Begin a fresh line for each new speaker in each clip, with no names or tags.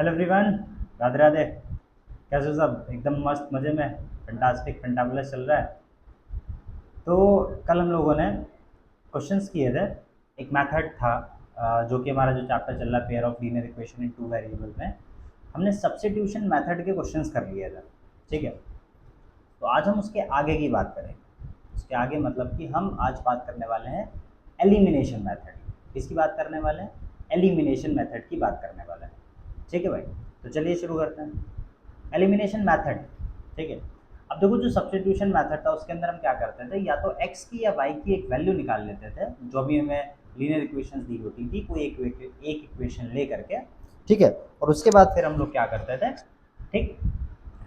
Hello everyone. Radhe Radhe. कैसे हो सब? एकदम मस्त मज़े में। फंटास्टिक फंटाबुलस चल रहा है। तो कल हम लोगों ने क्वेश्चंस किए थे। एक मेथड था जो कि हमारा जो चैप्टर चल रहा है pair of linear equation in two variable में हमने सब्स्टिट्यूशन मेथड के क्वेश्चंस कर लिए थे। ठीक है। तो आज हम उसके आगे की बात करेंगे। उसके आगे मतलब कि हम आज बात करने वाले हैं एलिमिनेशन मेथड। किसकी बात करने वाले हैं? एलिमिनेशन मेथड की बात करने वाले हैं। ठीक है भाई। तो चलिए शुरू करते हैं एलिमिनेशन मेथड। ठीक है। अब देखो, जो सब्स्टिट्यूशन मेथड था उसके अंदर हम क्या करते थे, या तो x की या y की एक वैल्यू निकाल लेते थे जो भी हमें लीनियर इक्वेशंस दी होती थी, कोई एक इक्वेशन ले करके। ठीक है। और उसके बाद फिर हम लोग क्या करते थे, ठीक,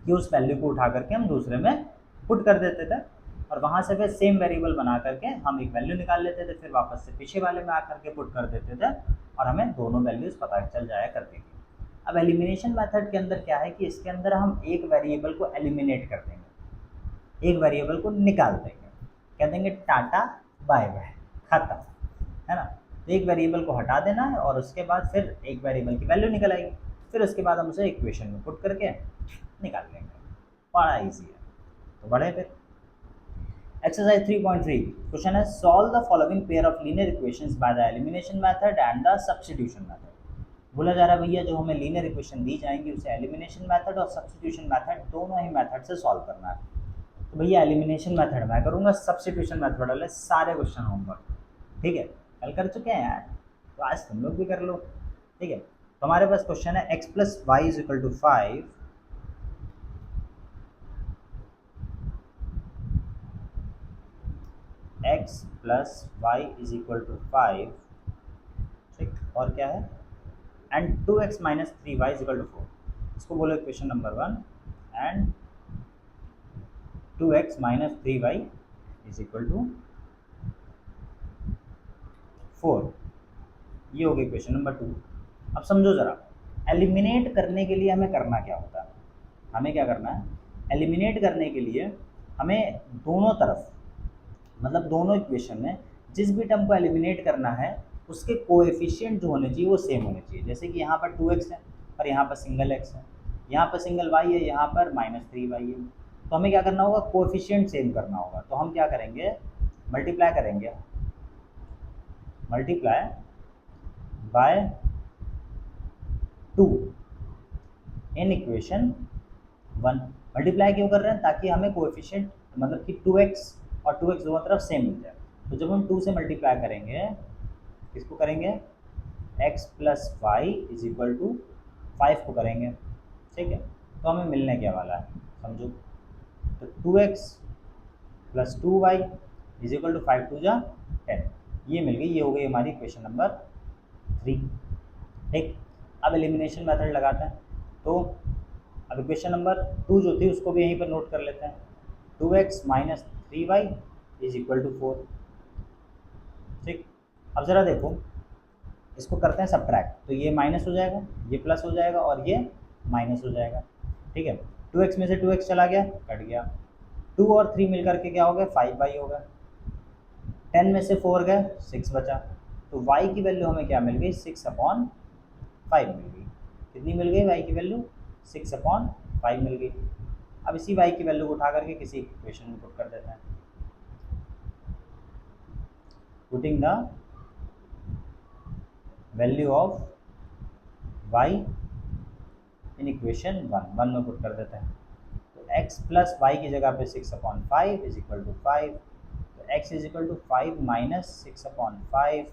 कि उस वैल्यू को उठा करके हम दूसरे में पुट कर देते थे और वहाँ से फिर सेम वेरिएबल बना करके हम एक वैल्यू निकाल लेते थे, फिर वापस से पीछे वाले में आकर के पुट कर देते थे और हमें दोनों वैल्यूज़ पता चल जाया करती थी। अब एलिमिनेशन मेथड के अंदर क्या है कि इसके अंदर हम एक वेरिएबल को एलिमिनेट कर देंगे, एक वेरिएबल को निकाल देंगे, कह देंगे टाटा बाय बाय, खत्म, है ना। तो एक वेरिएबल को हटा देना है और उसके बाद फिर एक वेरिएबल की वैल्यू निकल आएगी, फिर उसके बाद हम उसे इक्वेशन में पुट करके निकाल लेंगे। बड़ा ईजी है। तो बढ़े फिर। एक्सरसाइज 3.3 क्वेश्चन है, solve the following pair of linear equations by the elimination method and the substitution method. बोला जा रहा है भैया जो हमें लीनियर इक्वेशन दी जाएंगी उसे एलिमिनेशन मेथड और सब्स्टिट्यूशन मेथड दोनों ही मेथड से सॉल्व करना है। तो भैया एलिमिनेशन मेथड मैं करूँगा, सब्स्टिट्यूशन मेथड वाले सारे क्वेश्चन होमवर्क, ठीक है, कल कर चुके हैं यार, तो आज तुम लोग भी कर लो। ठीक है। तो हमारे पास क्वेश्चन है x plus y is equal to 5, x plus y is equal to 5, ठीक, और क्या है, and 2x minus 3y is equal to 4। इसको बोलो equation number 1। And 2x minus 3y is equal to 4। ये हो गई क्वेश्चन नंबर 2। अब समझो ज़रा, एलिमिनेट करने के लिए हमें करना क्या होता है। हमें क्या करना है, एलिमिनेट करने के लिए हमें दोनों तरफ, मतलब दोनों इक्वेशन में जिस भी टर्म को एलिमिनेट करना है उसके कोएफिशिएंट जो होने चाहिए वो सेम होने चाहिए। जैसे कि यहाँ पर 2x है और यहाँ पर सिंगल x है, यहाँ पर सिंगल y है, यहाँ पर माइनस 3y है। तो हमें क्या करना होगा, कोएफिशिएंट सेम करना होगा। तो हम क्या करेंगे, मल्टीप्लाई करेंगे, multiply by 2 in equation 1। Multiply क्यों कर रहे हैं, ताकि हमें कोएफिशिएंट मतलब कि 2x और 2x दोनों तरफ सेम मिल जाए। तो जब हम 2 से मल्टीप्लाई करेंगे, किसको करेंगे, x plus y is equal to 5 को करेंगे। ठीक है। तो हमें मिलने क्या वाला है समझो, तो 2x plus 2y is equal to 5 two जा 10। ये मिल गई, ये हो गई हमारी इक्वेशन नंबर 3। ठीक। अब एलिमिनेशन मेथड लगाते हैं। तो अब इक्वेशन नंबर 2 जो थी उसको भी यहीं पर नोट कर लेते हैं, 2x minus 3y is equal to 4। ठीक। अब ज़रा देखो, इसको करते हैं सब्ट्रैक्ट, तो ये माइनस हो जाएगा, ये प्लस हो जाएगा और ये माइनस हो जाएगा। ठीक है। 2x में से 2x चला गया, कट गया। 2 और 3 मिल करके क्या हो गया, 5y हो गया। 10 में से 4 गए, 6 बचा। तो y की वैल्यू हमें क्या मिल गई, 6/5 मिल गई। कितनी मिल गई y की वैल्यू, 6/5 मिल गई। अब इसी y की वैल्यू को उठा करके किसी इक्वेशन में पुट कर देते हैं, putting the value of y in equation 1 में पुट कर देते हैं। तो x प्लस वाई की जगह पे 6/5 इज इक्वल टू 5। तो x is equal to 5 minus 6/5,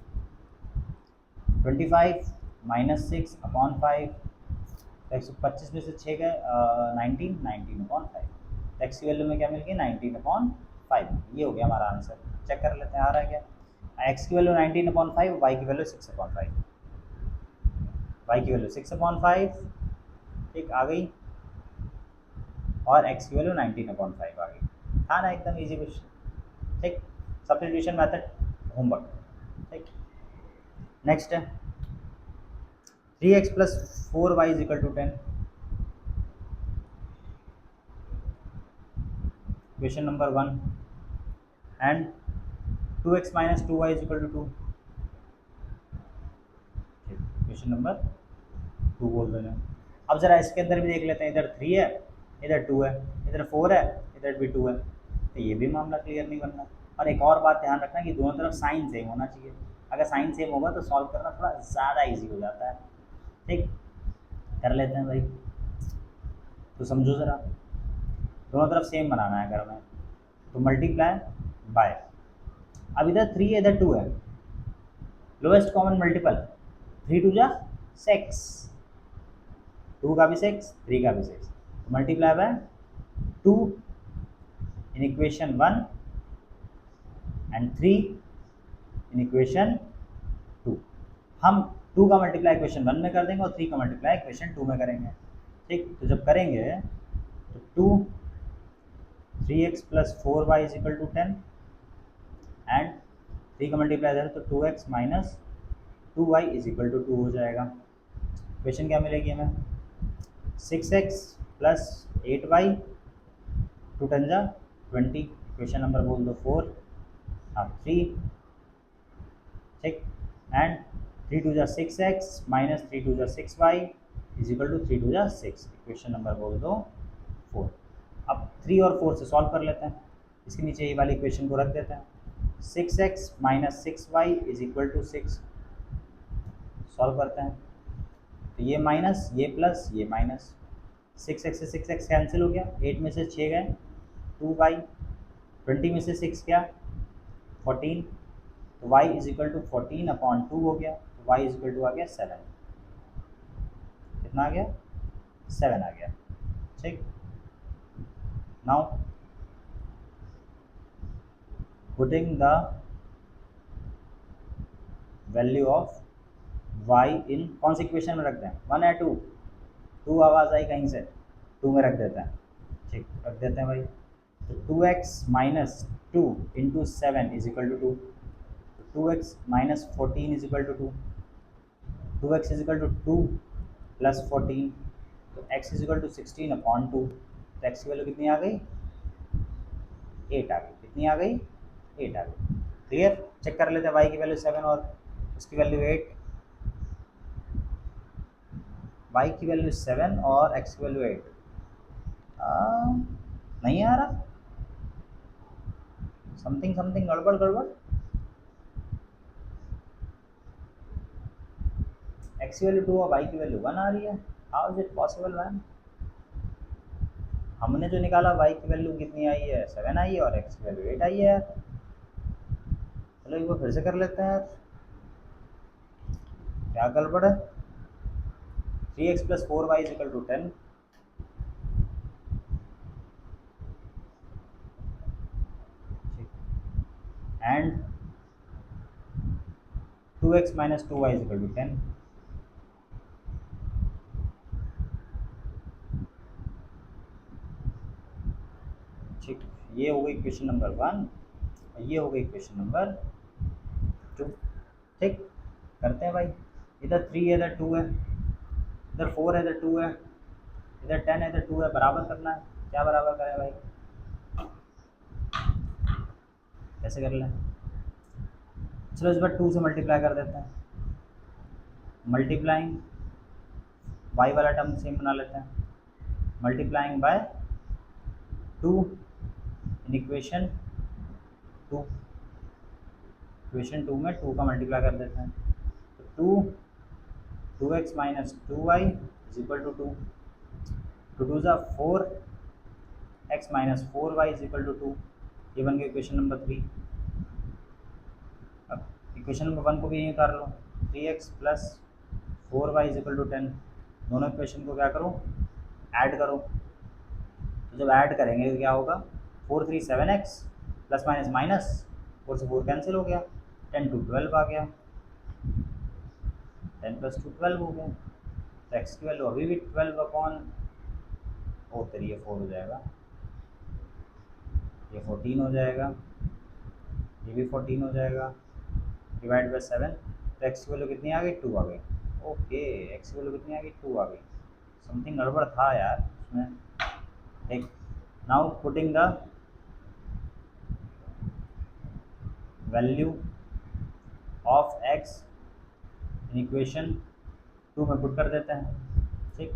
25 minus 6/5। तो 125 में से 6 गए 19/5। तो x की वैल्यू में क्या मिल गई, 19/5। ये हो गया हमारा आंसर। चेक कर लेते हैं आ रहा है क्या। x की वैल्यू 19/5, y की वैल्यू 6/5, y की वैल्यू 6/5, ठीक, आ गई, और x की वैल्यू 19/5 आ गई। था ना एकदम इजी क्वेश्चन। ठीक। Substitution method homework. ठीक। नेक्स्ट है 3x plus 4y is equal to 10। Question number 1। And 2x minus 2y is equal to 2। Question number 2 बोल देना। अब ज़रा इसके अंदर भी देख लेते हैं, इधर 3 है, इधर 2 है, इधर 4 है, इधर भी 2 है, तो ये भी मामला क्लियर नहीं बन रहा। और एक और बात ध्यान रखना कि दोनों तरफ साइन सेम होना चाहिए। अगर साइन सेम होगा तो सॉल्व करना थोड़ा ज़्यादा ईजी हो जाता है। ठीक, कर लेते हैं भाई, तो समझो ज़रा, दोनों तरफ सेम बनाना है अगर हमें, तो मल्टीप्लाई बाय, अब इधर 3 है, इधर 2 है, लोएस्ट कॉमन मल्टीपल 3 टू जा 6, 2 का भी 6, 3 का भी 6, multiply by 2 in equation 1 and 3 in equation 2। हम 2 का मल्टीप्लाई इक्वेशन 1 में कर देंगे और 3 का मल्टीप्लाई इक्वेशन 2 में करेंगे। ठीक, तो जब करेंगे तो 3x plus 4y is equal to 10 and 3 का मल्टीप्लाई करें तो 2x minus 2y is equal to 2 हो जाएगा। इक्वेशन क्या मिलेगी हमें, 6x प्लस 8y, 2 10 जा 20, इक्वेशन नंबर बोल दो 4, अब 3, ठीक, एंड 3 टू जा 6x माइनस 3 टू जा 6y is equal to 3 to जा 6, इक्वेशन नंबर बोल दो 4। अब 3 और 4 से सॉल्व कर लेते हैं, इसके नीचे ये वाली इक्वेशन को रख देते हैं, 6x minus 6y is equal to 6, solve करते हैं, तो ये माइनस, ये प्लस, ये माइनस, 6x से 6x कैंसिल हो गया, 8 में से 6 गए 2y, 20 में से 6 क्या 14, तो y is equal to 14 upon 2 हो गया, तो y इज इक्वल टू आ गया 7, कितना आ गया 7 आ गया। ठीक, now putting the value of y in, कौन सी इक्वेशन में रखते हैं 1 या 2, 2 आवाज़ आई कहीं से, 2 में रख देते हैं। ठीक, रख देते हैं भाई, तो 2x minus 2 into 7 is equal to 2, 2x minus 14 is equal to 2, 2x is equal to 2 plus 14, तो x is equal to 16 upon 2, तो x की वैल्यू कितनी आ गई 8 आ गई, कितनी आ गई 8 आ गई। क्लियर, चेक कर लेते हैं, y की वैल्यू 7 और उसकी वैल्यू 8, y की वैल्यू 7 और x की वैल्यू 8, नहीं आ रहा, समथिंग समथिंग गड़बड़ गड़बड़, x की वैल्यू 2 और y की वैल्यू 1 आ रही है, how is it possible ma'am. हमने जो निकाला y की वैल्यू कितनी आई है 7 आई है और x की वैल्यू 8 आई है यार। चलो एक बार फिर से कर लेते हैं यार, क्या गड़बड़ है। 3x plus 4y is equal to 10, and 2x minus 2y is equal to 10, ठीक, ये हो गई इक्वेशन नंबर 1 और ये हो गई इक्वेशन नंबर 2। ठीक, करते हैं भाई, इधर 3 है, इधर 2 है, इधर 4 है, इधर 2 है, इधर 10 है, इधर 2 है, बराबर करना है। क्या बराबर करें भाई, कैसे कर लें, चलो इस बार 2 से मल्टीप्लाई कर देते हैं, मल्टीप्लाइंग y वाला टर्म सेम बना लेते हैं, multiplying by 2 in equation 2, equation 2 में 2 का मल्टीप्लाई कर देते हैं, तो 2x minus 2y is equal to 2, 2 two ज़ा 4, x minus 4y is equal to 2, ये बन गया इक्वेशन नंबर 3। अब इक्वेशन नंबर 1 को भी यहीं उतार लो, 3x plus 4y is equal to 10, दोनों इक्वेशन को क्या करो ऐड करो, तो जब ऐड करेंगे तो क्या होगा 4 3 7x प्लस माइनस माइनस 4 से 4 कैंसिल हो गया, 10 टू 12 आ गया, 10 प्लस 2 12 हो गया, तो x की वैल्यू अभी भी 12 अपॉन 4 ये 4 हो जाएगा, ये 14 हो जाएगा, ये भी 14 हो जाएगा, डिवाइड बाई 7, तो x की वैल्यू कितनी आ गई 2 आ गई। ओके, x की वैल्यू कितनी आ गई 2 आ गई, समथिंग गड़बड़ था यार उसमें। एक now putting the value of x in equation 2 में पुट कर देते हैं। ठीक,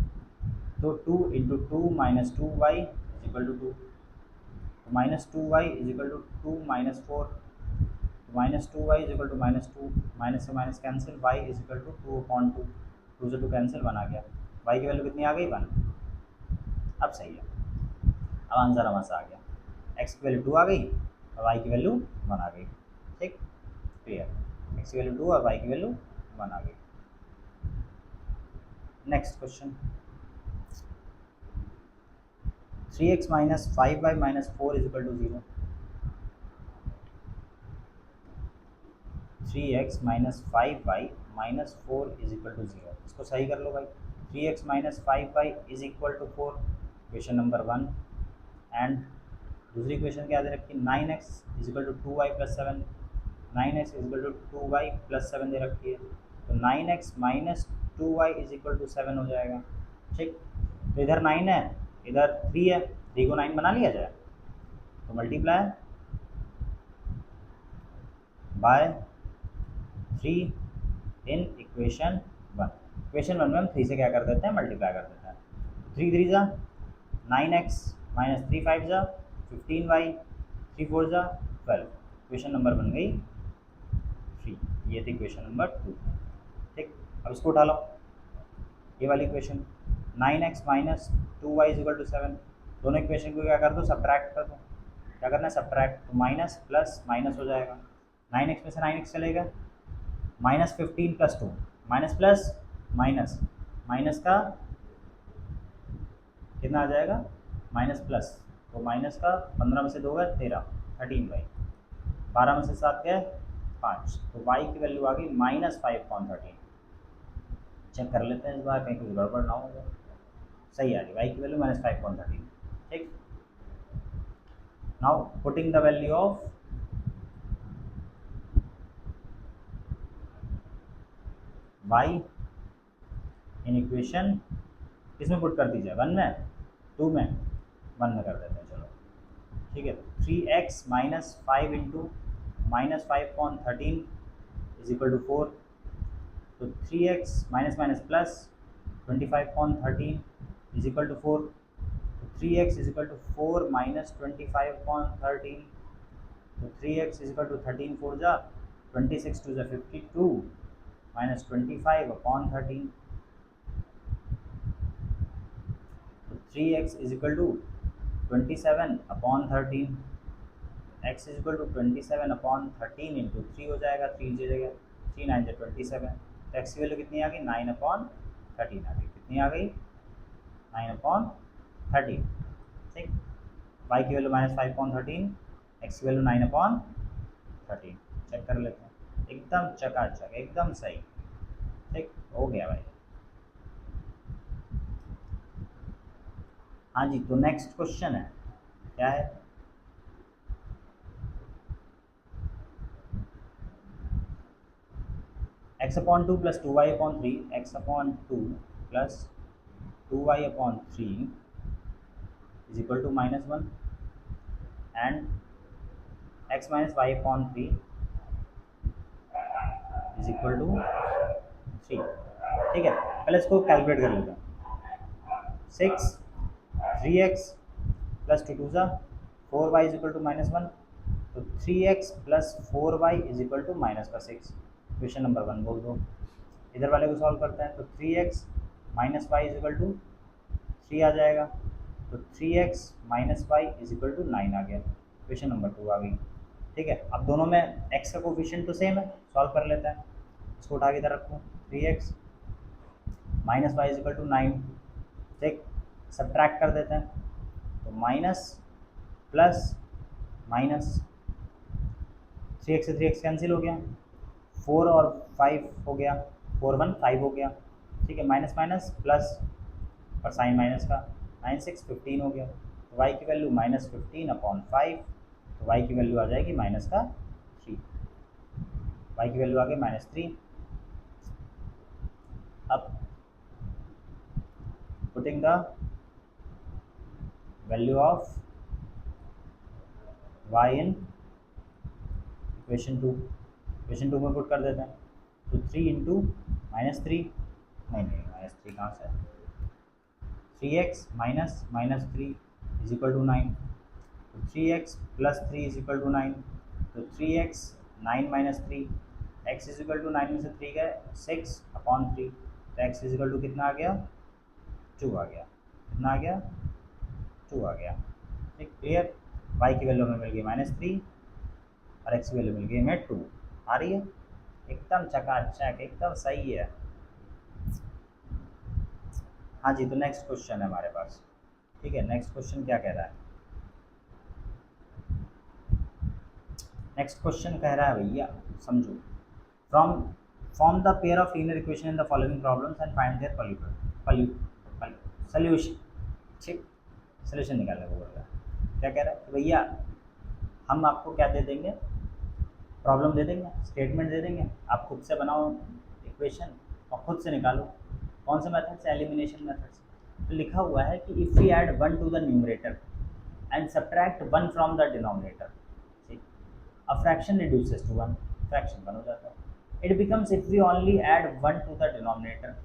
तो 2 into two minus two y is equal to 2, minus two y is equal to 2 minus 4, minus two y is equal to minus 2, minus से minus cancel, y is equal to 2/2, 2 से 2 cancel, 1 आ गया। Y की value कितनी आ गई? 1। अब सही है, अब आंसर हमारे से आ गया। एक्स की वैल्यू 2 आ गई और वाई की वैल्यू 1 आ गई। ठीक, क्लियर। एक्स की वैल्यू 2 और वाई की वैल्यू 1 आ गई। Next question, 3x minus 5y minus 4 is equal to 0। 3x minus 5y minus 4 is equal to 0। इसको सही कर लो भाई। 3x minus 5y is equal to 4, question number 1। And दूसरी क्वेश्चन क्या दे रखी है? 9x is equal to 2y plus 7, 9x is equal to 2y plus 7 दे रखी है। तो 9x minus 2y is equal to 7 हो जाएगा। ठीक, तो इधर 9 है, इधर 3 है, 3 को 9 बना लिया जाए। तो multiply by 3 in equation 1। Equation 1 में हम 3 से क्या कर देते हैं? मल्टीप्लाई कर देते हैं। 3 3 जा 9x माइनस 3 5 जा 15y, 3 4 जा 12। इक्वेशन नंबर बन गई 3। ये थी इक्वेशन नंबर 2। ठीक, अब इसको उठा लो, ये वाली equation 9x minus 2y is equal to 7। दोनों इक्वेशन को क्या कर दो? सब्ट्रैक्ट कर दो। क्या करना है? सब्ट्रैक्ट। तो माइनस प्लस माइनस हो जाएगा, 9x में से 9x चलेगा, minus 15 plus 2, minus plus minus, minus का कितना आ जाएगा? माइनस प्लस, तो माइनस का 15 में से 2 गए 13, 13y, 12 में से 7 गए 5, तो y की वैल्यू आ गई माइनस 5/13। चेक कर लेते हैं इस बार, कहीं कुछ गड़बड़ ना हो जाए। सही आ रही y की वैल्यू माइनस 5/13। ठीक, now putting the value of y in equation, किसमें पुट कर दीजिए? 1 में, 2 में, 1 में कर देते हैं। चलो ठीक है, 3x minus 5 into minus 5/13 is equal to 4। तो 3x minus minus plus 25/13 is equal to 4। तो 3x is equal to 4 minus 25/13। तो 3x इज इक्वल टू 13 4 जा 26 2 जा 52 माइनस 25/13। तो 3x is equal to 27/13। x is equal to 27/13 into 3 हो जाएगा, 3 की जगह 3 9 जा 27। तो x की वैल्यू कितनी आ गई? 9/13 आ गई। कितनी आ गई? 9/13। ठीक, y की वैल्यू माइनस 5/13, x की वैल्यू 9/13। चेक कर लेते हैं, एकदम चकाचक, एकदम सही। ठीक, हो गया भाई। हाँ जी, तो नेक्स्ट क्वेश्चन है, क्या है? x/2 plus 2y/3, x/2 plus 2y/3 is equal to -1 and x minus y/3 is equal to 3। ठीक है, पहले इसको कैलकुलेट कर लेते हैं। 6 3x प्लस 2 2 ज़ा 4y इज इक्वल टू -1। तो 3x plus 4y is equal to -6। Question number 1 बोल दो। इधर वाले को सॉल्व करते हैं, तो 3x minus y is equal to 3 आ जाएगा। तो 3x minus y is equal to 9 आ गया। क्वेश्चन नंबर 2 आ गई। ठीक है, अब दोनों में x का कोफिशिएंट तो सेम है, सॉल्व कर लेते हैं। इसको उठा के इधर रखूँ, 3x minus y is equal to 9। ठीक, सब्ट्रैक्ट कर देते हैं, तो माइनस प्लस माइनस, 3x से 3x कैंसिल हो गया, 4 और 5 हो गया, 4 1 5 हो गया। ठीक है, माइनस माइनस प्लस और साइन माइनस का, 9 6 15 हो गया। तो y की वैल्यू -15/5, तो y की वैल्यू आ जाएगी माइनस का 3। y की वैल्यू आ गई -3। अब putting the value of y in equation 2, equation 2 में पुट कर देते हैं। तो 3 इंटू -3, नहीं -3 कहाँ से है, 3x minus minus three is equal to 9, तो 3x plus three is equal to 9, तो 3x 9 minus three, x is equal to 9 में से 3 गए 6 अपॉन 3, तो x इज इक्वल टू कितना आ गया 2 आ गया, कितना आ गया 2 आ गया। ठीक, क्लियर। y की वैल्यू हमें मिल गई -3 और x की वैल्यू मिल गई हमें 2। आ रही है, एकदम चकाचक, एकदम सही है। हाँ जी, तो नेक्स्ट क्वेश्चन है हमारे पास। ठीक है, नेक्स्ट क्वेश्चन क्या कह रहा है? नेक्स्ट क्वेश्चन कह रहा है भैया, समझो, from form the pair of linear equation in the following problems and find their solution. ठीक, सॉल्यूशन निकालने को बोल रहा है। क्या कह रहा है कि भैया हम आपको क्या दे देंगे, प्रॉब्लम दे देंगे, स्टेटमेंट दे देंगे, आप खुद से बनाओ इक्वेशन और खुद से निकालो। कौन से मेथड से? एलिमिनेशन मेथड से। तो लिखा हुआ है कि if we add 1 to the numerator and subtract 1 from the denominator, ठीक, a fraction reduces to 1, fraction 1 हो जाता है। It becomes if we only add 1 to the denominator,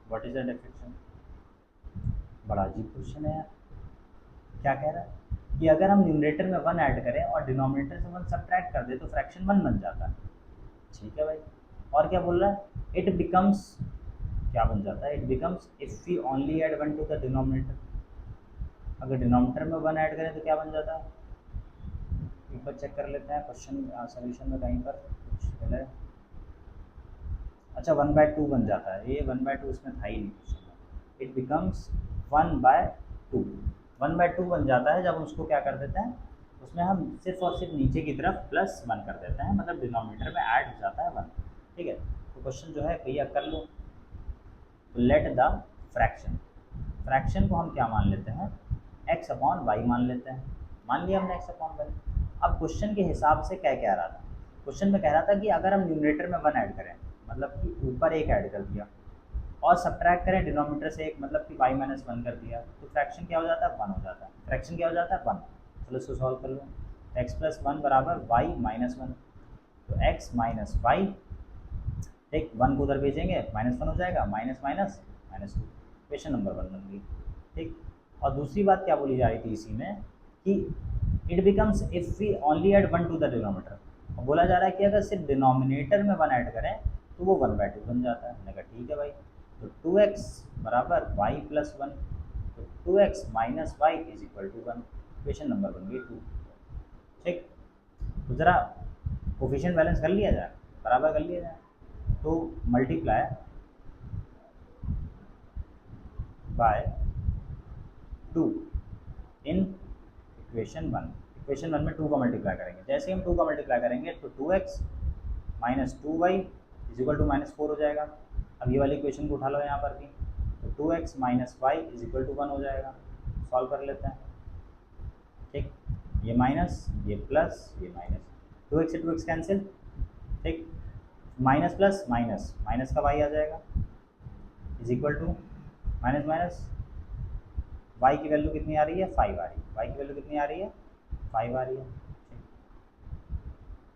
what is the difference? बड़ा अजीब क्वेश्चन है यार। क्या कह रहा है कि अगर हम न्यूमरेटर में 1 ऐड करें और डिनोमिनेटर से 1 सब्ट्रैक्ट कर दें तो फ्रैक्शन 1 बन जाता है। ठीक है भाई, और क्या बोल रहा है? इट बिकम्स, क्या बन जाता है? It becomes if we only add 1 to the denominator, अगर डिनोमिनेटर में 1 ऐड करें तो क्या बन जाता है? एक बार चेक कर लेते हैं क्वेश्चन सोल्यूशन में कहीं पर कुछ पहले। अच्छा, 1/2 बन जाता है, ये 1/2 इसमें था ही नहीं क्वेश्चन में। इट बिकम्स 1/2, 1/2 बन जाता है जब उसको क्या कर देते हैं, उसमें हम सिर्फ और सिर्फ नीचे की तरफ +1 कर देते हैं, मतलब डिनोमिनेटर में ऐड हो जाता है 1। ठीक है, तो क्वेश्चन जो है भैया कर लो। लेट द फ्रैक्शन, फ्रैक्शन को हम क्या मान लेते हैं? x अपॉन वाई मान लेते हैं। मान लिया हमने x अपॉन वाई। अब क्वेश्चन के हिसाब से क्या कह रहा था? क्वेश्चन में कह रहा था कि अगर हम न्यूमरेटर में 1 ऐड करें, मतलब कि ऊपर 1 ऐड कर दिया, और सब्ट्रैक्ट करें डिनोमिनेटर से 1, मतलब कि y-1 कर दिया, तो फ्रैक्शन क्या हो जाता है? 1 हो जाता है। फ्रैक्शन क्या हो जाता है? 1। चलो इसको सॉल्व कर लो। x + 1 बराबर y-1, तो x माइनस वाई, ठीक, 1 को उधर भेजेंगे -1 हो जाएगा, माइनस माइनस -2, क्वेश्चन नंबर 1 बन गई। ठीक, और दूसरी बात क्या बोली जा रही थी इसी में कि it becomes if we only add 1 to the denominator, और बोला जा रहा है कि अगर सिर्फ डिनोमिनेटर में 1 ऐड करें तो वो 1/2 बन जाता है। मैंने कहा ठीक है भाई, तो 2x बराबर y + 1, तो 2x minus y is equal to 1, question number बन गई 2। ठीक, तो ज़रा कोफिशिएंट बैलेंस कर लिया जाए, बराबर कर लिया जाए, तो multiply by 2 in equation 1। Equation 1 में 2 का मल्टीप्लाई करेंगे, जैसे ही हम 2 का मल्टीप्लाई करेंगे तो 2x minus 2y is equal to -4 हो जाएगा। अब ये वाली इक्वेशन को उठा लो यहाँ पर भी, तो 2x minus y is equal to 1 हो जाएगा। सॉल्व कर लेते हैं। ठीक, ये माइनस, ये प्लस, ये माइनस, 2x से 2x कैंसिल, ठीक, माइनस प्लस माइनस, माइनस का वाई आ जाएगा is equal to minus minus, y की वैल्यू कितनी आ रही है? 5 आ रही है। y की वैल्यू कितनी आ रही है? 5 आ रही है।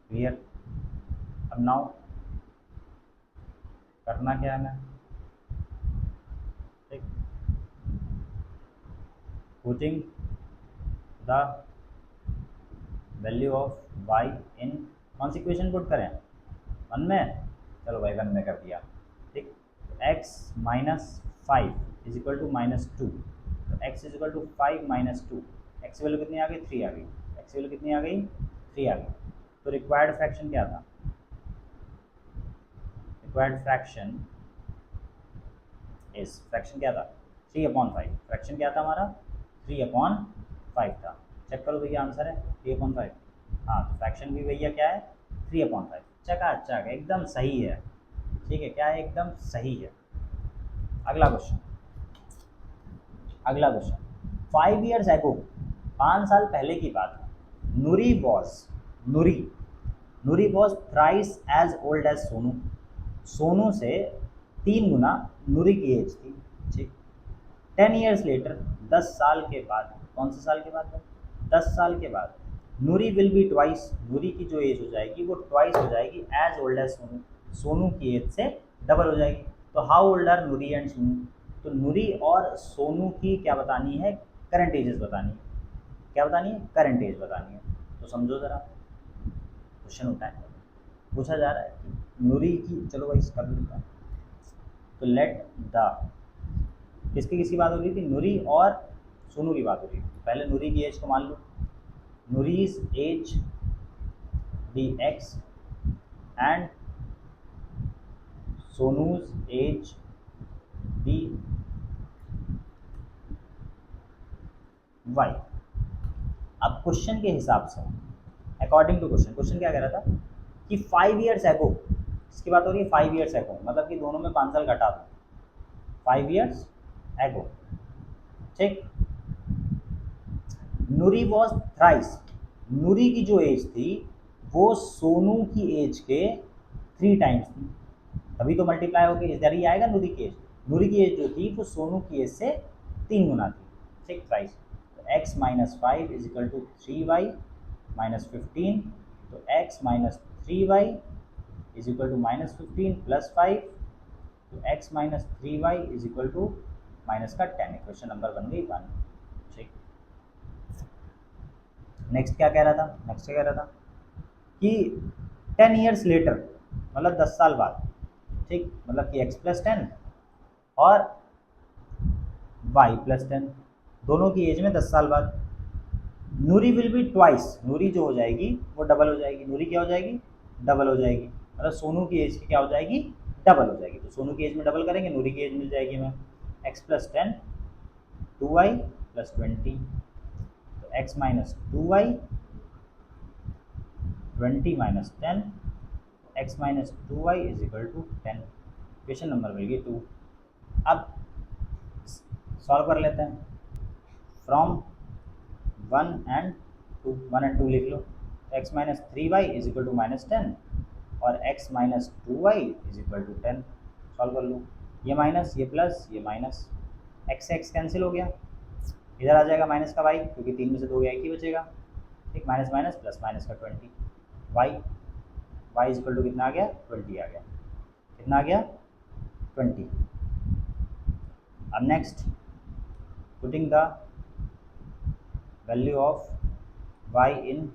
क्लियर। अब नाउ करना क्या है हमें? ठीक, putting the value of y in, कौन सी इक्वेशन पुट करें? 1 में, चलो भाई 1 में कर दिया। ठीक, x minus 5 is equal to -2, तो x is equal to 5 - 2, x value कितनी आ गई? 3 आ गई। x वैल्यू कितनी आ गई? 3 आ गई। तो रिक्वायर्ड फ्रैक्शन क्या था? रिक्वायर्ड फ्रैक्शन इस, फ्रैक्शन क्या था? 3/5। फ्रैक्शन क्या था हमारा? 3/5 था। चेक करो भैया, आंसर है 3/5। हाँ, तो फ्रैक्शन भी भैया क्या है? 3/5। चकाचक, एकदम सही है। ठीक है, क्या है? एकदम सही है। अगला क्वेश्चन, अगला क्वेश्चन, 5 years ago, 5 साल पहले की बात है। Noori was, Noori, Noori was thrice as old as Sonu, Sonu से 3 गुना नूरी की एज थी। ठीक, 10 years लेटर, 10 साल के बाद, कौन से साल के बाद है? 10 साल के बाद, Noori will be twice, Noori की जो एज हो जाएगी वो ट्वाइस हो जाएगी age old as Sonu, Sonu की एज से डबल हो जाएगी। तो how old are Noori and Sonu? तो नूरी और सोनू की क्या बतानी है, करंट एजेस बतानी है। क्या बतानी है, करंट एज बतानी है। तो समझो ज़रा, क्वेश्चन होता है, पूछा जा रहा है कि नूरी की, चलो भाई कर लेता हूँ। तो लेट द, किसकी बात हो रही थी, नूरी और सोनू की बात हो रही थी। पहले नूरी की एज को मान लो, Noori's age the x and Sonu's age the y. अब क्वेश्चन के हिसाब से, अकॉर्डिंग टू क्वेश्चन क्या कह रहा था कि 5 ईयर्स एगो, इसकी बात हो रही है 5 ईयर्स एगो, मतलब कि दोनों में 5 साल घटा दो, 5 ईयर्स एगो, ठीक। नूरी वॉज थ्राइस, नूरी की जो एज थी वो सोनू की एज के 3 टाइम्स थी, तभी तो मल्टीप्लाई होकर इधर ही आएगा नूरी की एज। नूरी की एज जो थी वो सोनू की एज से 3 गुना थी, ठीक, थ्राइस। तो x minus 5 is equal to 3y minus 15, तो x minus 3y is equal to minus 15 plus 5, तो x minus 3y is equal to minus का 10। इक्वेशन नंबर बन गई 1, ठीक। नेक्स्ट क्या कह रहा था, नेक्स्ट क्या कह रहा था कि 10 ईयर्स लेटर, मतलब 10 साल बाद, ठीक, मतलब कि x प्लस 10 और y प्लस 10, दोनों की एज में 10 साल बाद। नूरी विल बी ट्वाइस, नूरी जो हो जाएगी वो डबल हो जाएगी, नूरी क्या हो जाएगी, डबल हो जाएगी, मतलब सोनू की एज की क्या हो जाएगी, डबल हो जाएगी। तो सोनू की एज में डबल करेंगे, नूरी की एज मिल जाएगी हमें, x प्लस 10 2y प्लस 20, तो x minus 2y 20 minus 10, x minus 2y is equal to 10। Question number मिल गई 2। अब सॉल्व कर लेते हैं फ्रॉम 1 एंड 2, 1 एंड 2 लिख लो। x minus 3y is equal to minus 10 और x minus 2y is equal to 10, solve कर लो। ये माइनस, ये प्लस, ये माइनस, x से x कैंसिल हो गया, इधर आ जाएगा माइनस का y, क्योंकि 3 में से 2 गया, एक ही बचेगा, ठीक, माइनस माइनस प्लस माइनस का 20, y इज इक्वल टू कितना आ गया, 20 आ गया, कितना आ गया, 20। अब next, putting the value of y in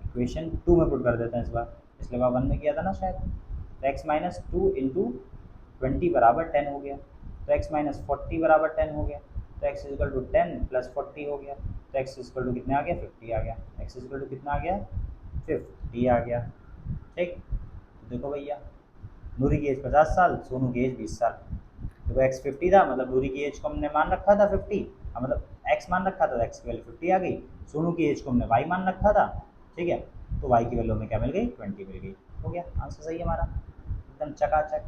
equation 2 में पुट कर देते हैं इस बार, पिछले बार 1 में किया था ना शायद। तो x माइनस 2 इंटू 20 बराबर 10 हो गया, तो x माइनस 40 बराबर 10 हो गया, तो x इजल टू 10 प्लस 40 हो गया, तो x इजल टू कितना आ गया, 50 आ गया, x इजल टू कितना आ गया, 50 आ गया, ठीक। तो देखो भैया, नूरी की एज 50 साल, सोनू की एज 20 साल। देखो x 50 था, मतलब नूरी की एज को हमने मान रखा था 50, मतलब x मान रखा था, x की वैल्यू 50 आ गई। सोनू की एज को हमने y मान रखा था, ठीक है, तो y की वैल्यू हमें क्या मिल गई, 20 मिल गई। हो गया, आंसर सही है हमारा, एकदम चकाचक।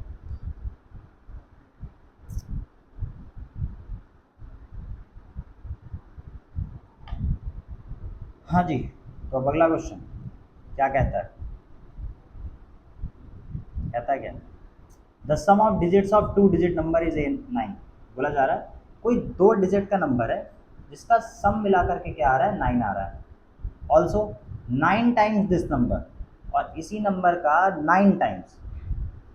हाँ जी, तो अब अगला क्वेश्चन क्या कहता है, कहता है क्या, the sum of digits of 2 digit number is 9। बोला जा रहा है कोई 2 डिजिट का नंबर है जिसका सम मिला करके क्या आ रहा है, 9 आ रहा है। ऑल्सो 9 टाइम्स दिस नंबर, और इसी नंबर का 9 टाइम्स,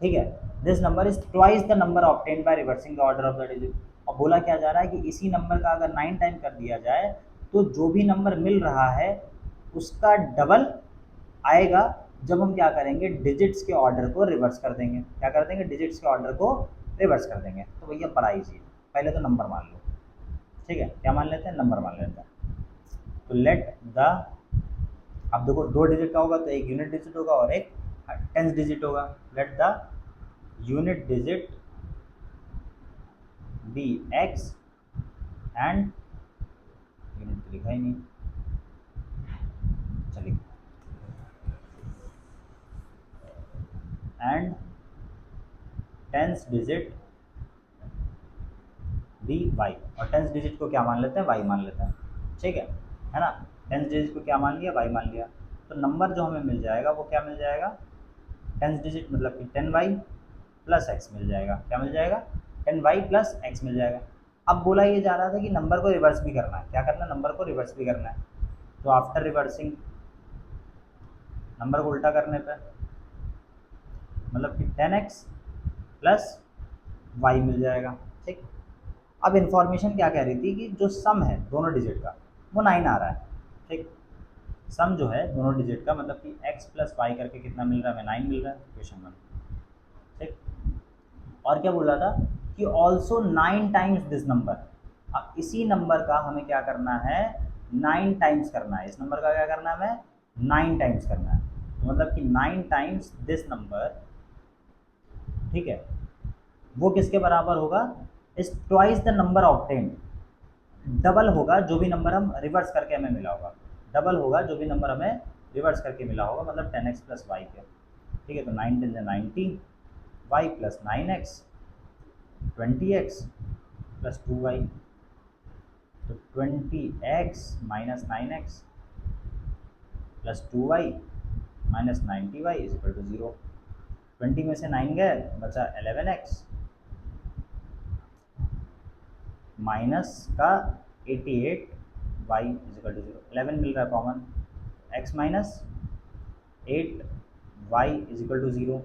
ठीक है, this number is twice the number obtain by reversing the order of the digit. और बोला क्या जा रहा है कि इसी नंबर का अगर 9 टाइम कर दिया जाए तो जो भी नंबर मिल रहा है उसका डबल आएगा जब हम क्या करेंगे, डिजिट्स के ऑर्डर को रिवर्स कर देंगे। क्या कर देंगे, डिजिट्स के ऑर्डर को रिवर्स कर देंगे। तो भैया बड़ा ईजी है, पहले तो नंबर मान लो, ठीक है, क्या मान लेते हैं, नंबर मान लेते हैं। तो लेट द, अब देखो 2 डिजिट का होगा तो एक यूनिट डिजिट होगा और एक टेंस डिजिट होगा। Let the unit digit be x and, unit तो लिखा ही नहीं, चलिए, and tens digit be y, और टेंस डिजिट को क्या मान लेते हैं, वाई मान लेते हैं, ठीक है ना। टेंस डिजिट को क्या मान लिया, वाई मान लिया। तो नंबर जो हमें मिल जाएगा वो क्या मिल जाएगा, टेंस डिजिट मतलब कि 10y प्लस एक्स मिल जाएगा। क्या मिल जाएगा, 10y प्लस एक्स मिल जाएगा। अब बोला ये जा रहा था कि नंबर को रिवर्स भी करना है। क्या करना है, नंबर को रिवर्स भी करना है। तो आफ्टर रिवर्सिंग, नंबर को उल्टा करने पे मतलब कि 10x प्लस y मिल जाएगा, ठीक। अब इन्फॉर्मेशन क्या कह रही थी कि जो सम है दोनों डिजिट का वो 9 आ रहा है। ठीक, सम जो है दोनों डिजिट का मतलब कि x प्लस वाई करके कितना मिल रहा है, हमें 9 मिल रहा है, इक्वेशन 1। ठीक, और क्या बोल रहा था कि ऑल्सो 9 टाइम्स दिस नंबर। अब इसी नंबर का हमें क्या करना है, 9 टाइम्स करना है। इस नंबर का क्या करना है, हमें 9 टाइम्स करना है। तो मतलब कि 9 टाइम्स दिस नंबर, ठीक है, वो किसके बराबर होगा, is twice the number obtained. Double होगा जो भी नंबर हम रिवर्स करके हमें मिला होगा, डबल होगा जो भी नंबर हमें रिवर्स करके मिला होगा, मतलब 10x प्लस वाई के। ठीक है, तो 9 10 90, Y plus 9x 20x plus 2y। तो 20x minus 9x plus 2y minus 90y is equal to 0। 20 में से 9 गए, बचा 11x माइनस का 88y इज इक्वल टू 0। 11 मिल रहा है common, x minus 8y is equal to 0।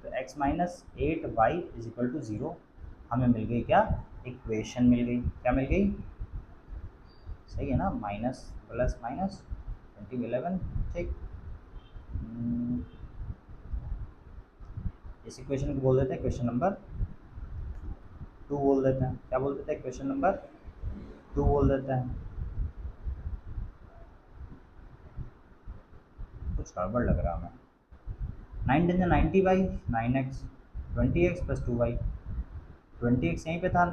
तो x minus 8y is equal to 0 हमें मिल गई क्या, इक्वेशन मिल गई। क्या मिल गई, सही है ना, माइनस प्लस माइनस 20 11। ठीक, इस इक्वेशन को बोल देते हैं क्वेश्चन नंबर 2 बोल देते हैं। क्या बोल देते हैं, क्वेश्चन नंबर 2 बोल देते हैं। कुछ गड़बड़ लग रहा है हमें। 9 10 90 by 9x 20x plus 2y। 20x यहीं पे था,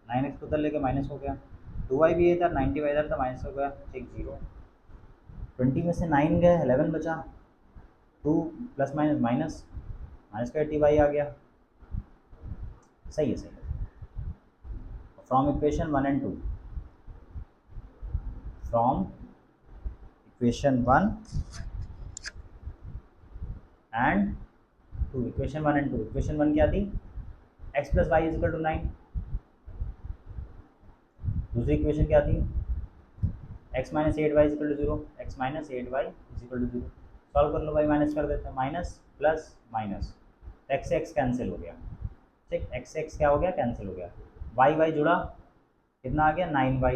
9x को उधर लेके माइनस हो गया, 2y भी इधर, 90y इधर था, माइनस हो गया। ठीक, 0। 20 में से 9 गए, 11 बचा, 2 प्लस माइनस माइनस माइनस का 80y आ गया। सही है, सही है। From equation 1 and 2, from equation 1 and 2, equation 1 and 2। Equation 1 क्या थी, x plus y is equal to 9। दूसरी इक्वेशन क्या थी, x minus 8y is equal to 0, x minus 8y is equal to 0। Solve कर लो भाई, माइनस कर देते हैं, माइनस प्लस माइनस, x से x कैंसिल हो गया। ठीक, x से x क्या हो गया, कैंसिल हो गया। y जुड़ा, कितना आ गया, 9y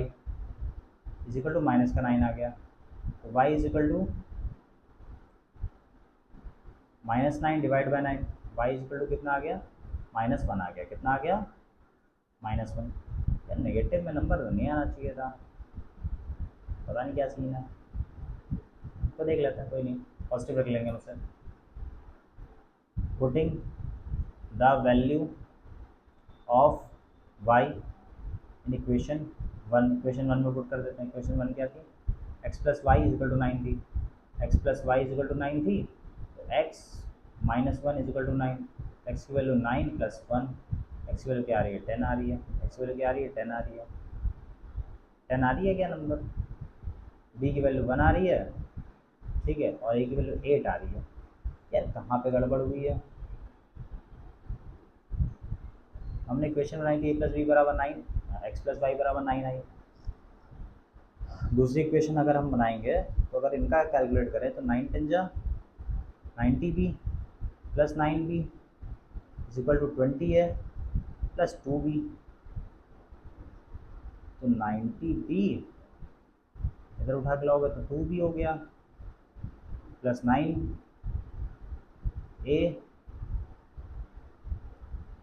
is equal to minus का 9 आ गया। तो y is equal to minus 9 divide by 9, y is equal to कितना आ गया, -1 आ गया। कितना आ गया, -1। यार नेगेटिव में नंबर तो नहीं आना चाहिए था, पता नहीं क्या सीन है। तो देख लेते हैं, कोई नहीं, पॉजिटिव रख लेंगे उसे। Putting the value of y in equation 1, equation 1 में पुट कर देते हैं। इक्वेशन 1 क्या थी, x plus y is equal to 9 थी, x plus y is equal to 9 थी, तो x minus 1 is equal to 9। x की वैल्यू 9 प्लस 1, x की वैल्यू क्या आ रही है, 10 आ रही है। x की वैल्यू क्या आ रही है, 10 आ रही है। 10 आ रही है क्या नंबर, b की वैल्यू 1 आ रही है, ठीक है, और a की वैल्यू 8 आ रही है। यार कहाँ पे गड़बड़ हुई है, हमने इक्वेशन बनाई थी a प्लस बी बराबर 9, एक्स प्लस वाई बराबर 9 आई। दूसरी इक्वेशन अगर हम बनाएंगे तो अगर इनका कैलकुलेट करें तो 9 10 जा 90b plus 9b is equal to 20 है प्लस 2b। तो 90b इधर उठा के लाओगे तो 2b हो गया, प्लस 9a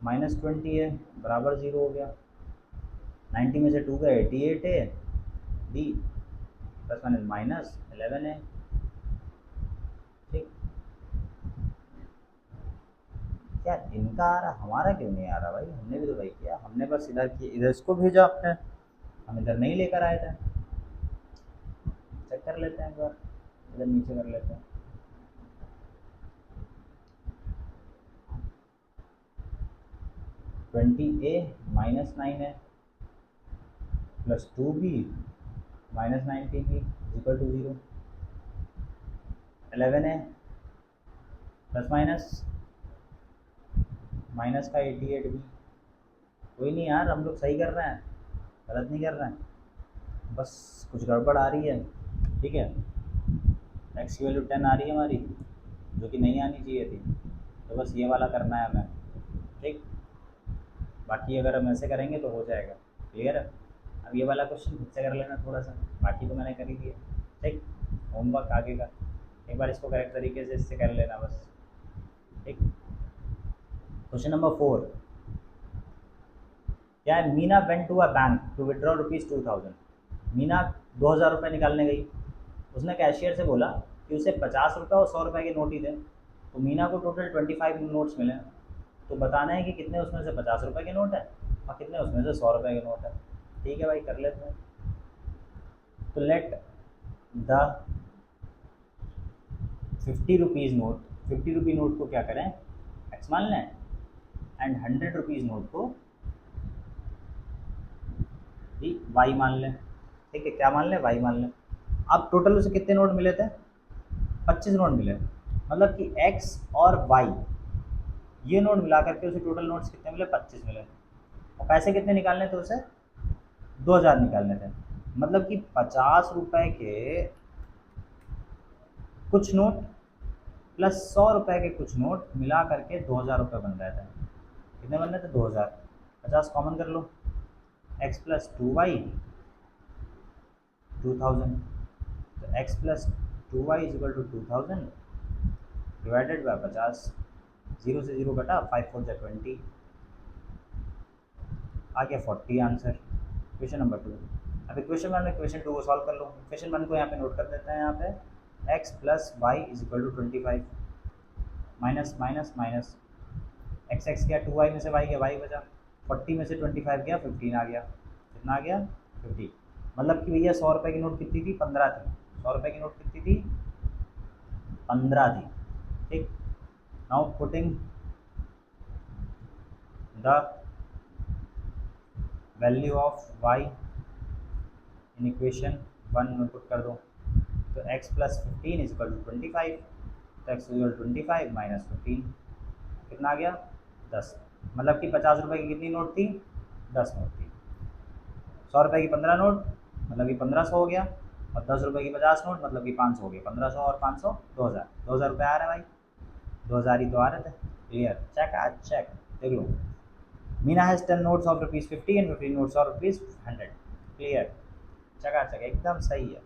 माइनस 20 है बराबर 0 हो गया। 90 में से 2 का 88 है, b प्लस माइनस 11 है। ठीक, यार इनका आ रहा, हमारा क्यों नहीं आ रहा भाई, हमने भी तो भाई किया, हमने बस इधर की इधर इसको भेजा आपने, हम इधर नहीं लेकर आए थे। चेक कर लेते हैं एक बार, इधर नीचे कर लेते हैं। ट्वेंटी ए माइनस 9 है plus 2b minus 19b equal to 0। 11 है प्लस माइनस माइनस का 88b। कोई नहीं यार, हम लोग सही कर रहे हैं, गलत नहीं कर रहे हैं, बस कुछ गड़बड़ आ रही है। ठीक है, एक्स की वैल्यू 10 आ रही है हमारी, जो कि नहीं आनी चाहिए थी, तो बस ये वाला करना है हमें। ठीक, बाकी अगर हम ऐसे करेंगे तो हो जाएगा। क्लियर है? अब ये वाला क्वेश्चन खुद से कर लेना थोड़ा सा, बाकी तो मैंने कर ही दिया। ठीक, होमवर्क आगे का एक बार इसको करेक्ट तरीके से इससे कर लेना बस। ठीक, क्वेश्चन नंबर 4 क्या है? Meena went to a bank to withdraw ₹2000। Meena 2000 रुपये निकालने गई। उसने कैशियर से बोला कि उसे 50 रुपये और 100 रुपये के नोट ही दें। तो मीना को टोटल 25 नोट्स मिले। तो बताना है कि कितने उसमें से 50 रुपये के नोट है और कितने उसमें से 100 रुपये के नोट है। ठीक है भाई, कर लेते हैं। तो लेट द 50 रुपी नोट को क्या करें, एक्स मान लें, एंड 100 रुपीज़ नोट को भी वाई मान लें। ठीक है, क्या मान लें? वाई मान लें। अब टोटल उसे कितने नोट मिले थे? 25 नोट मिले। मतलब कि एक्स और वाई ये नोट मिला करके उसे टोटल नोट्स कितने मिले? 25 मिले। और पैसे कितने निकालने थे उसे? 2000 निकालने थे। मतलब कि 50 रुपये के कुछ नोट प्लस 100 रुपये के कुछ नोट मिला करके 2000 रुपये बन रहे थे। कितने बन रहे थे? 2000। 50 कॉमन कर लो, एक्स प्लस 2y 2000। तो x plus 2y is equal to 2000 divided by 50। 0 से 0 कटा, 5 4 जा 20, आ गया 40 आंसर। Question number 2। अब क्वेश्चन 1 में क्वेश्चन 2 को सॉल्व कर लो। क्वेश्चन 1 को यहाँ पे नोट कर देते हैं। यहाँ पे x plus y is equal to 25 minus minus minus x x गया, 2y में से y गया, y बचा, 40 में से 25 गया, 15 आ गया। कितना आ गया? 50। मतलब कि भैया 100 रुपये की नोट कितनी थी? 15 थी। 100 रुपये की नोट कितनी थी? 15 थी। ठीक, now putting the value of y in equation 1 में पुट कर दो। तो x plus 15 is equal to 25। तो x इज इक्वल 25 माइनस 15 कितना आ गया? 10। मतलब कि 50 रुपये की कितनी नोट थी? 10 नोट थी। 100 रुपये की 15 नोट मतलब कि 1500 हो गया, और 10 रुपये की 50 नोट मतलब कि 500 हो गया। 1500 और 500 2000। 2000 रुपये आ रहे हैं भाई, 2000 ही तो आ रहे थे। क्लियर? चेक आज चेक देख लो। Meena has 10 notes of ₹50 and 15 notes of ₹100। Clear? चकाचक, एकदम सही है।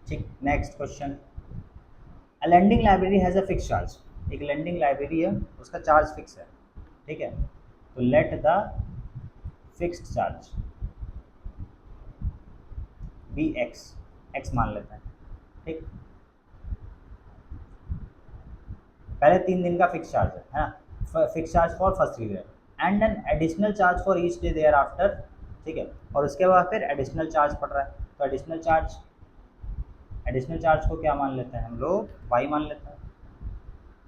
ठीक, next question. A lending library has a fix charge. एक लेंडिंग लाइब्रेरी है, उसका चार्ज फिक्स है। ठीक है, तो let the fixed charge be x मान लेते हैं। ठीक, पहले 3 दिन का फिक्स चार्ज है ना, fix charge for first year and an additional charge for each day thereafter. ठीक है, और उसके बाद फिर एडिशनल चार्ज पड़ रहा है। तो एडिशनल चार्ज को क्या मान लेते हैं हम लोग? वाई मान लेते हैं।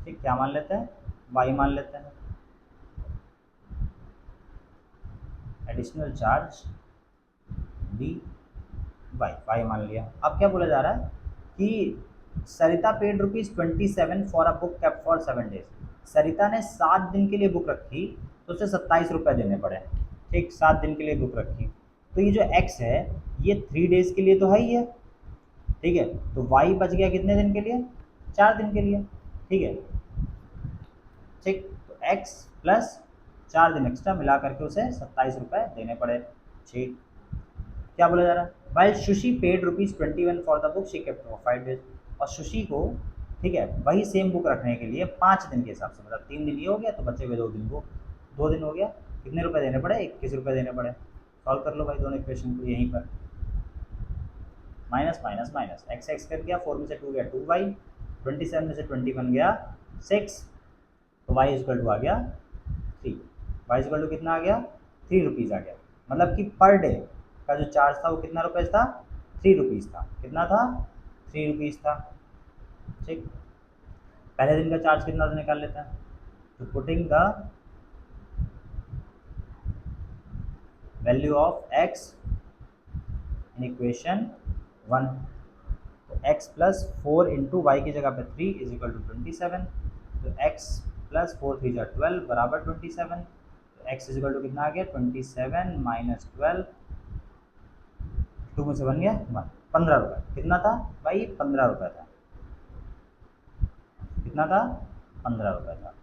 ठीक, क्या मान लेते हैं? वाई मान लेते हैं। एडिशनल चार्ज बी वाई मान लिया। अब क्या बोला जा रहा है कि Sarita paid ₹27 for a book kept for 7 days. Sarita ने 7 दिन के लिए बुक रखी तो उसे 27 रुपये देने पड़े। ठीक, 7 दिन के लिए बुक रखी। तो ये जो x है ये 3 डेज के लिए तो है ही है। ठीक है, तो y बच गया कितने दिन के लिए? 4 दिन के लिए। ठीक है, ठीक, तो x प्लस 4 दिन एक्स्ट्रा मिला करके उसे 27 रुपये देने पड़े। ठीक, क्या बोला जा रहा है? While sushi paid ₹21 for the book she kept for 5 days. और सुशी को, ठीक है, वही सेम बुक रखने के लिए 5 दिन के हिसाब से, मतलब 3 दिन ये हो गया तो बचे हुए 2 दिन वो, 2 दिन हो गया, कितने रुपए देने पड़े? 21 रुपये देने पड़े। सॉल्व कर लो भाई दोनों इक्वेशन को यहीं पर। Minus minus minus x x कर गया, 4 में से 2 गया 2y, 27 में से 21 गया 6, तो y इक्वल टू आ गया 3। y इक्वल टू कितना आ गया? 3 रुपीज़ आ गया। मतलब कि पर डे का जो चार्ज था वो कितना रुपीज़ था? 3 रुपीज़ था। कितना था? 3 रुपीज़ था। ठीक, पहले दिन का चार्ज कितना था निकाल लेते हैं। तो putting the value of x in equation 1। तो x प्लस 4 इंटू वाई की जगह पे 3 इज इक्वल टू 27। तो x प्लस 4 3 जा 12 बराबर 27। तो x इज इक्वल टू कितना आ गया? 27 माइनस 12, 2 में से बन गया 1, 15 रुपये। कितना था भाई? 15 रुपये था। कितना था? 15 रुपये था।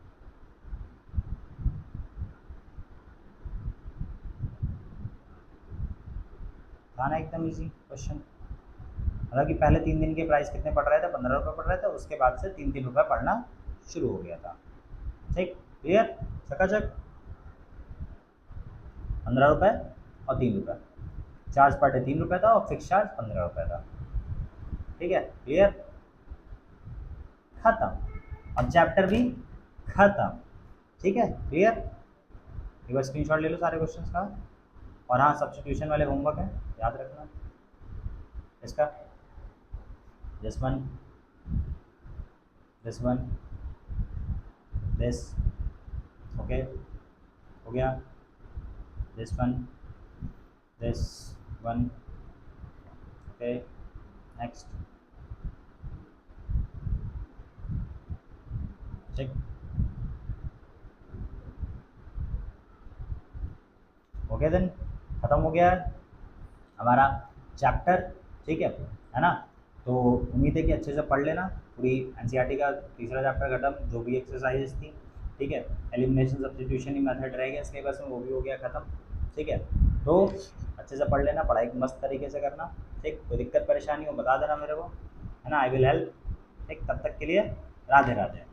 था ना एकदम इजी क्वेश्चन। मतलब कि पहले 3 दिन के प्राइस कितने पड़ रहे थे, 15 रुपये पड़ रहे थे, उसके बाद से 3-3 रुपये पढ़ना शुरू हो गया था। ठीक, क्लियर, चकाचक। 15 रुपये और 3 रुपये, चार्ज पर डे 3 रुपये था और फिक्स चार्ज 15 रुपये था। ठीक है, क्लियर, खत्म। अब चैप्टर भी खत्म। ठीक है, क्लियर। एक बार स्क्रीनशॉट ले लो सारे क्वेश्चंस का। और हाँ, सब्स्टिट्यूशन वाले होमवर्क है, याद रखना इसका। This one, this one, this, okay, हो गया। This one, this one, okay, next. ठीक, ओके देन, ख़त्म हो गया है हमारा चैप्टर। ठीक है ना। तो उम्मीद है कि अच्छे से पढ़ लेना पूरी एनसीईआरटी का तीसरा चैप्टर खत्म, जो भी एक्सरसाइजेस थी। ठीक है, एलिमिनेशन सब्स्टिट्यूशन ही मेथड रह गया इसके बस में, वो भी हो गया ख़त्म। ठीक है, तो अच्छे से पढ़ लेना, पढ़ाई मस्त तरीके से करना। ठीक, कोई दिक्कत परेशानी हो बता देना मेरे को, है ना, आई विल हेल्प। ठीक, तब तक के लिए राधे राधे।